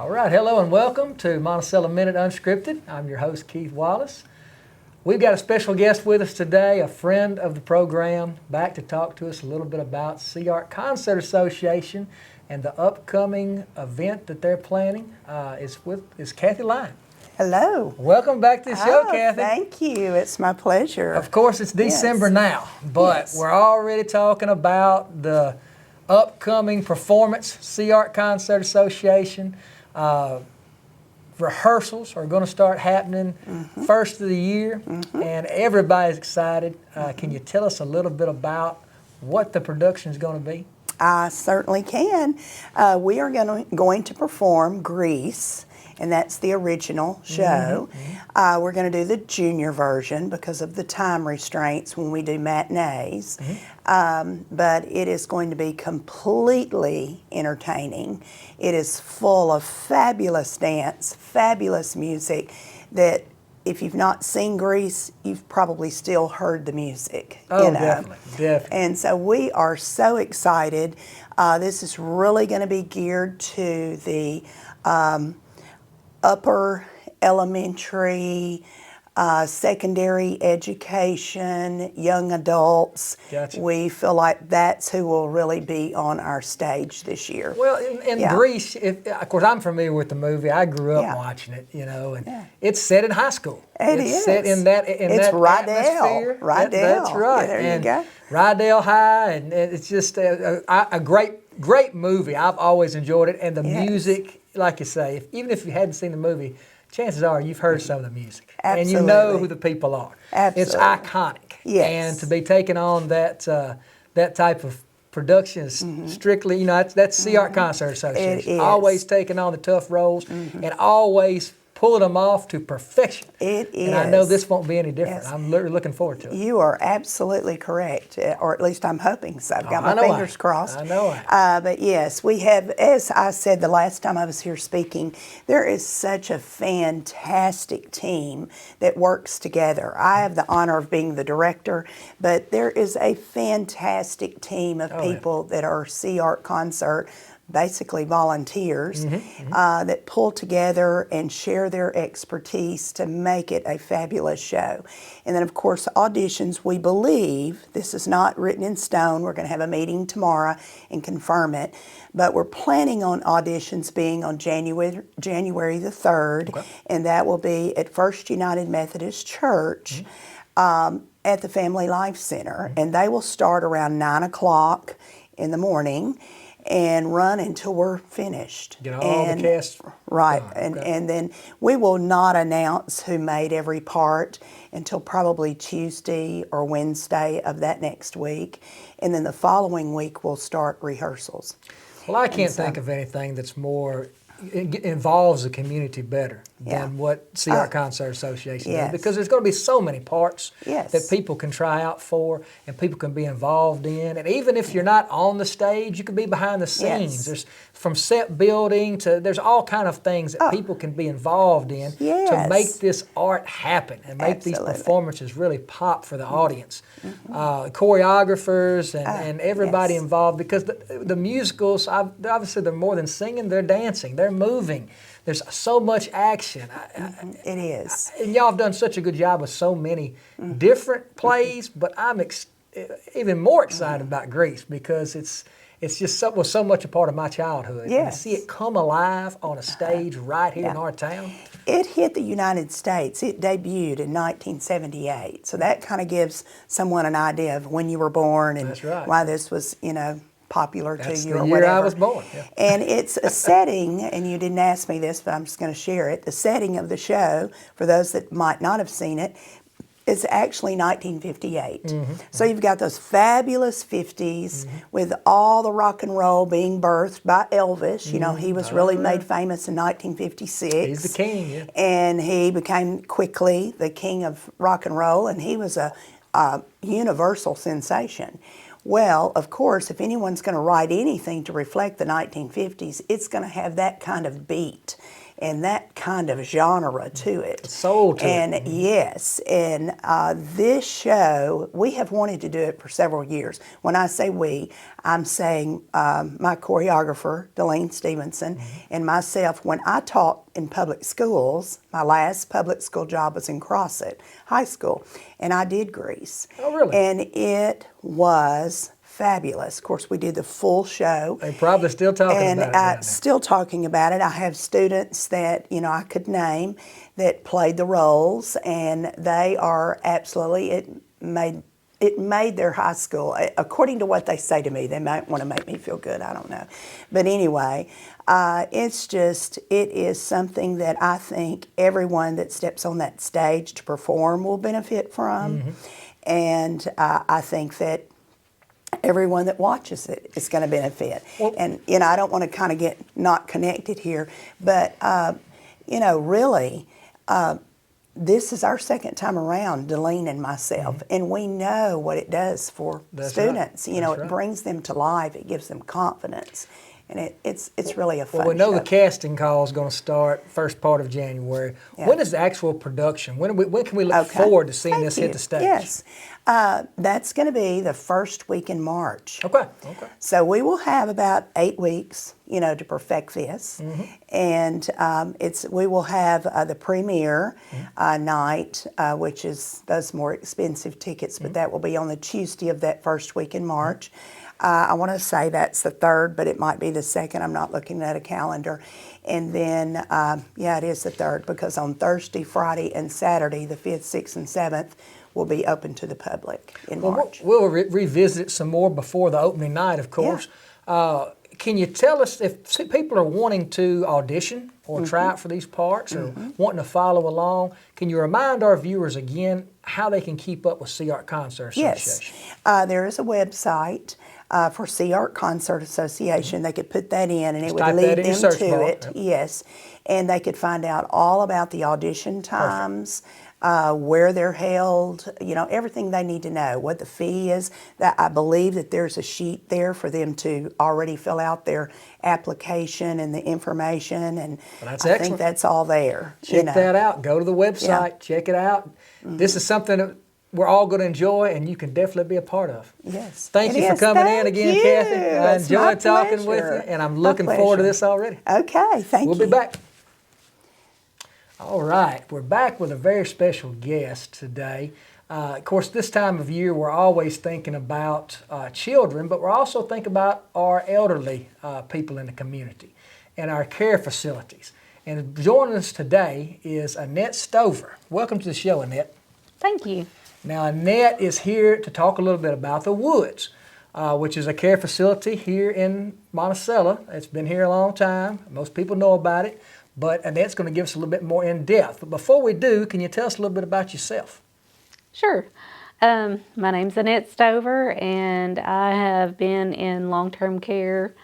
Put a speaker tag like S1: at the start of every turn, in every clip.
S1: All right, hello and welcome to Monticello Minute Unscripted. I'm your host, Keith Wallace. We've got a special guest with us today, a friend of the program, back to talk to us a little bit about SEARK Concert Association and the upcoming event that they're planning. Is Kathy Lyon.
S2: Hello.
S1: Welcome back to the show, Kathy.
S2: Thank you. It's my pleasure.
S1: Of course, it's December now, but we're already talking about the upcoming performance, SEARK Concert Association. Rehearsals are going to start happening first of the year, and everybody's excited. Can you tell us a little bit about what the production is going to be?
S2: I certainly can. We are going to perform Grease, and that's the original show. We're going to do the junior version because of the time restraints when we do matinees. But it is going to be completely entertaining. It is full of fabulous dance, fabulous music that if you've not seen Grease, you've probably still heard the music.
S1: Oh, definitely.
S2: And so we are so excited. This is really going to be geared to the upper elementary, secondary education, young adults.
S1: Gotcha.
S2: We feel like that's who will really be on our stage this year.
S1: Well, in Grease, of course, I'm familiar with the movie. I grew up watching it, and it's set in high school.
S2: It's
S1: set in that
S2: it's
S1: that
S2: Rydell.
S1: atmosphere.
S2: Rydell.
S1: That's right.
S2: Yeah,
S1: and
S2: you go.
S1: Rydell High, and it's just a great movie. I've always enjoyed it, and the music, like you say, even if you hadn't seen the movie, chances are you've heard some of the music.
S2: Absolutely.
S1: And you know who the people are.
S2: Absolutely.
S1: It's iconic.
S2: Yes.
S1: And to be taking on that type of production is strictly, that's SEARK Concert Association.
S2: It is.
S1: Always taking on the tough roles and always pulling them off to perfection.
S2: It is.
S1: And I know this won't be any different.
S2: Yes.
S1: I'm looking forward to it.
S2: You are absolutely correct, or at least I'm hoping so. I've got my fingers crossed.
S1: I know it.
S2: But yes, we have, as I said the last time I was here speaking, there is such a fantastic team that works together. I have the honor of being the director, but there is a fantastic team of people that are SEARK Concert, basically volunteers, that pull together and share their expertise to make it a fabulous show. And then, of course, auditions, we believe, this is not written in stone, we're going to have a meeting tomorrow and confirm it, but we're planning on auditions being on January the 3rd, and that will be at First United Methodist Church at the Family Life Center, and they will start around 9 o'clock in the morning and run until we're finished.
S1: Get all the cast.
S2: Right, and then we will not announce who made every part until probably Tuesday or Wednesday of that next week. And then the following week we'll start rehearsals.
S1: Well, I can't think of anything that's more involves the community better than what SEARK Concert Association does, because there's going to be so many parts that people can try out for and people can be involved in. And even if you're not on the stage, you can be behind the scenes. There's from set building to there's all kind of things that people can be involved in to make this art happen and make these performances really pop for the audience. Choreographers and everybody involved, because the musicals, obviously they're more than singing, they're dancing, they're moving. There's so much action.
S2: It is.
S1: And y'all have done such a good job with so many different plays, but I'm even more excited about Grease because it's just was so much a part of my childhood.
S2: Yes.
S1: And to see it come alive on a stage right here in our town.
S2: It hit the United States. It debuted in 1978. So that kind of gives someone an idea of when you were born and why this was, popular to you or whatever. That's the year
S1: I was born. Yeah.
S2: And it's a setting, and you didn't ask me this, but I'm just going to share it. The setting of the show, for those that might not have seen it, is actually 1958. So you've got those fabulous 50s with all the rock and roll being birthed by Elvis. He was really made famous in 1956.
S1: He's the king,
S2: And he became quickly the king of rock and roll, and he was a universal sensation. Well, of course, if anyone's going to write anything to reflect the 1950s, it's going to have that kind of beat and that kind of genre to it.
S1: Soul to it.
S2: And yes, and this show, we have wanted to do it for several years. When I say we, I'm saying my choreographer, Delene Stevenson, and myself. When I taught in public schools, my last public school job was in Crossett High School, and I did Grease.
S1: Oh, really?
S2: And it was fabulous. Of course, we did the full show.
S1: They're probably still talking about it.
S2: Still talking about it. I have students that, I could name that played the roles, and they are absolutely, it made their high school, according to what they say to me. They might want to make me feel good, I don't know. But anyway, it is something that I think everyone that steps on that stage to perform will benefit from. And I think that everyone that watches it is going to benefit. Well, and, I don't want to kind of get not connected here, but, really, this is our second time around, Delene and myself, and we know what it does for students.
S1: Right.
S2: It brings them to life. It gives them confidence. And it's really a fun show.
S1: Well, we know the casting call is going to start first part of January. Yeah. When is the actual production? When can we look forward to seeing this hit the stage?
S2: Yes. That's going to be the first week in March.
S1: Okay.
S2: So we will have about 8 weeks, to perfect this. And we will have the premiere night, which is those more expensive tickets, but that will be on the Tuesday of that first week in March. I want to say that's the 3rd, but it might be the 2nd. I'm not looking at a calendar. And then, it is the 3rd, because on Thursday, Friday, and Saturday, the 5th, 6th, and 7th, will be open to the public in March.
S1: We'll revisit it some more before the opening night, of course. Yeah. Can you tell us if people are wanting to audition or try out for these parts or wanting to follow along, can you remind our viewers again how they can keep up with SEARK Concert Association?
S2: Yes. There is a website for SEARK Concert Association. They could put that in, and it would lead them to it. Yep. Yes. And they could find out all about the audition times, where they're held, everything they need to know, what the fee is. That I believe that there's a sheet there for them to already fill out their application and the information, and I think that's all there.
S1: Check that out. Go to the website, check it out. This is something that we're all going to enjoy, and you can definitely be a part of.
S2: Yes.
S1: Thank you for coming in again, Kathy. I enjoyed talking with you, and I'm looking forward to this already.
S2: Okay, thank you.
S1: We'll be back. All right, we're back with a very special guest today. Of course, this time of year, we're always thinking about children, but we're also thinking about our elderly people in the community and our care facilities. And joining us today is Annette Stover. Welcome to the show, Annette.
S3: Thank you.
S1: Now, Annette is here to talk a little bit about the Woods, which is a care facility here in Monticello. It's been here a long time. Most people know about it, but Annette's going to give us a little bit more in depth. But before we do, can you tell us a little bit about yourself?
S3: Sure. My name's Annette Stover, and I have been in long-term care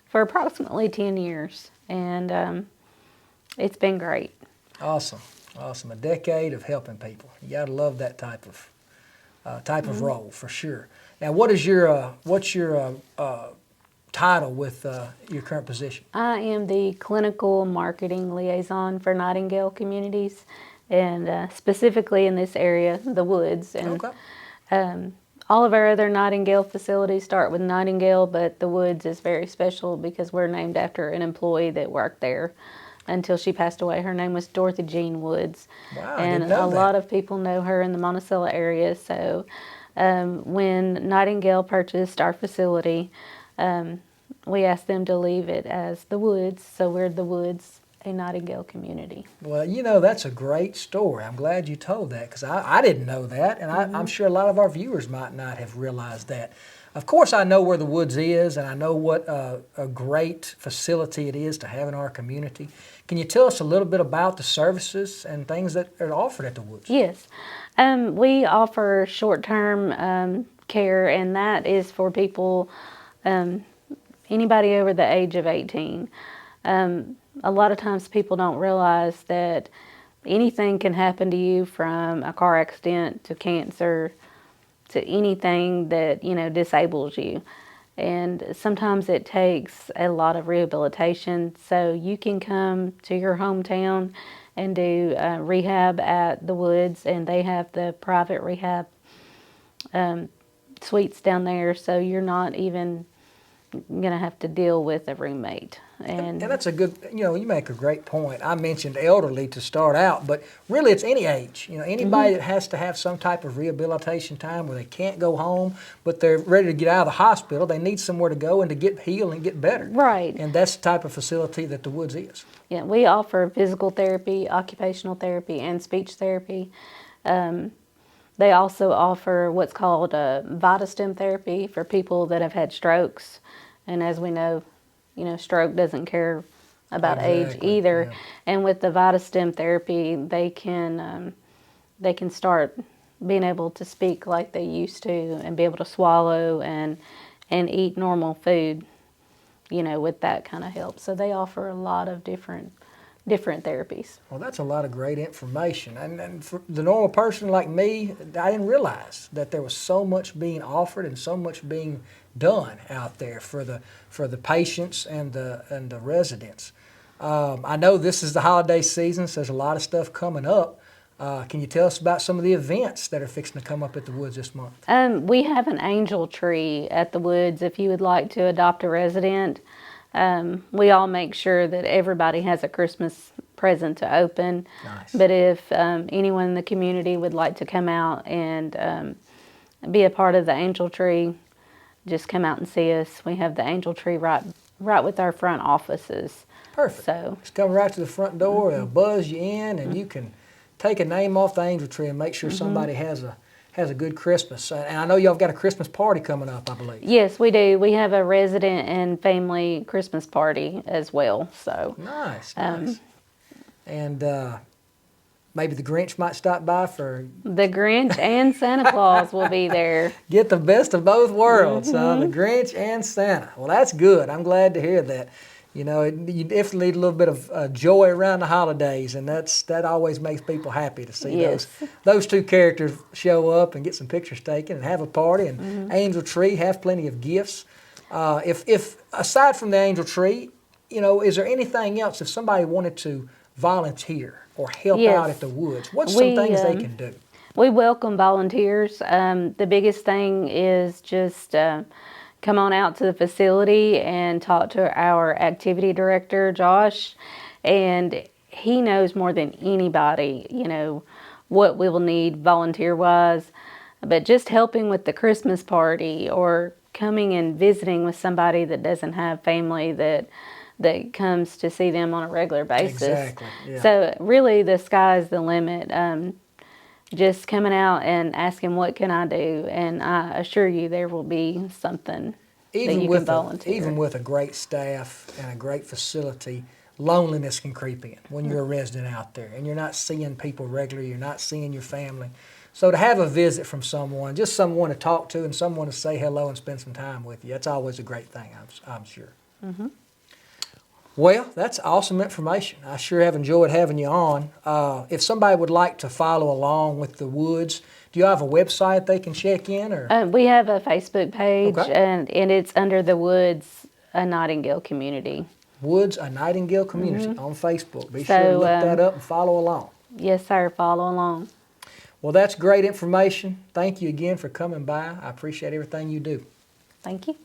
S3: for approximately 10 years, and it's been great.
S1: Awesome. Awesome. A decade of helping people. You got to love that type of role for sure. Now, what's your title with your current position?
S3: I am the clinical marketing liaison for Nightingale Communities, and specifically in this area, the Woods. And all of our other Nightingale facilities start with Nightingale, but the Woods is very special because we're named after an employee that worked there until she passed away. Her name was Dorothy Jean Woods.
S1: Wow,
S3: and
S1: I didn't know
S3: a lot of people know her in the Monticello area. So when Nightingale purchased our facility, we asked them to leave it as the Woods, so we're the Woods, a Nightingale community.
S1: Well, that's a great story. I'm glad you told that, because I didn't know that, and I'm sure a lot of our viewers might not have realized that. Of course, I know where the Woods is, and I know what a great facility it is to have in our community. Can you tell us a little bit about the services and things that are offered at the Woods?
S3: Yes. We offer short-term care, and that is for people, anybody over the age of 18. A lot of times people don't realize that anything can happen to you, from a car accident to cancer to anything that, disables you. and sometimes it takes a lot of rehabilitation. So you can come to your hometown and do rehab at the Woods, and they have the private rehab suites down there, so you're not even going to have to deal with a roommate.
S1: And that's a good, you make a great point. I mentioned elderly to start out, but really it's any age. Anybody that has to have some type of rehabilitation time where they can't go home, but they're ready to get out of the hospital, they need somewhere to go and to get healed and get better.
S3: Right.
S1: And that's the type of facility that the Woods is.
S3: Yeah, we offer physical therapy, occupational therapy, and speech therapy. They also offer what's called VitaStem therapy for people that have had strokes. And as we know, stroke doesn't care about age either. Yeah. And with the VitaStem therapy, they can start being able to speak like they used to and be able to swallow and eat normal food, with that kind of help. So they offer a lot of different therapies.
S1: Well, that's a lot of great information. And for the normal person like me, I didn't realize that there was so much being offered and so much being done out there for the patients and the residents. I know this is the holiday season, so there's a lot of stuff coming up. Can you tell us about some of the events that are fixing to come up at the Woods this month?
S3: We have an angel tree at the Woods if you would like to adopt a resident. We all make sure that everybody has a Christmas present to open.
S1: Nice.
S3: But if anyone in the community would like to come out and be a part of the angel tree, just come out and see us. We have the angel tree right with our front offices.
S1: Perfect.
S3: So
S1: just come right to the front door. They'll buzz you in, and you can take a name off the angel tree and make sure somebody has a good Christmas. And I know y'all got a Christmas party coming up, I believe.
S3: Yes, we do. We have a resident and family Christmas party as well. So
S1: nice. And maybe the Grinch might stop by for...
S3: The Grinch and Santa Claus will be there.
S1: Get the best of both worlds, the Grinch and Santa. Well, that's good. I'm glad to hear that. You definitely need a little bit of joy around the holidays, and that always makes people happy to see those two characters show up and get some pictures taken and have a party. And Angel Tree have plenty of gifts. If aside from the Angel Tree, is there anything else if somebody wanted to volunteer or help out at the Woods? What's some things they can do?
S3: We welcome volunteers. The biggest thing is just come on out to the facility and talk to our activity director, Josh, and he knows more than anybody, what we will need volunteer-wise. But just helping with the Christmas party or coming and visiting with somebody that doesn't have family that comes to see them on a regular basis.
S1: Exactly. Yeah.
S3: So really the sky's the limit. Just coming out and asking, what can I do? And I assure you there will be something that you can volunteer.
S1: Even with a great staff and a great facility, loneliness can creep in when you're a resident out there and you're not seeing people regularly, you're not seeing your family. So to have a visit from someone, just someone to talk to and someone to say hello and spend some time with you, that's always a great thing, I'm sure. Mm-hmm. Well, that's awesome information. I sure have enjoyed having you on. If somebody would like to follow along with the Woods, do you have a website they can check in? Or?
S3: We have a Facebook page, and it's under the Woods, a Nightingale Community.
S1: Woods, a Nightingale Community on Facebook. Be sure to look that up and follow along.
S3: Yes, sir. Follow along.
S1: Well, that's great information. Thank you again for coming by. I appreciate everything you do.
S3: Thank you.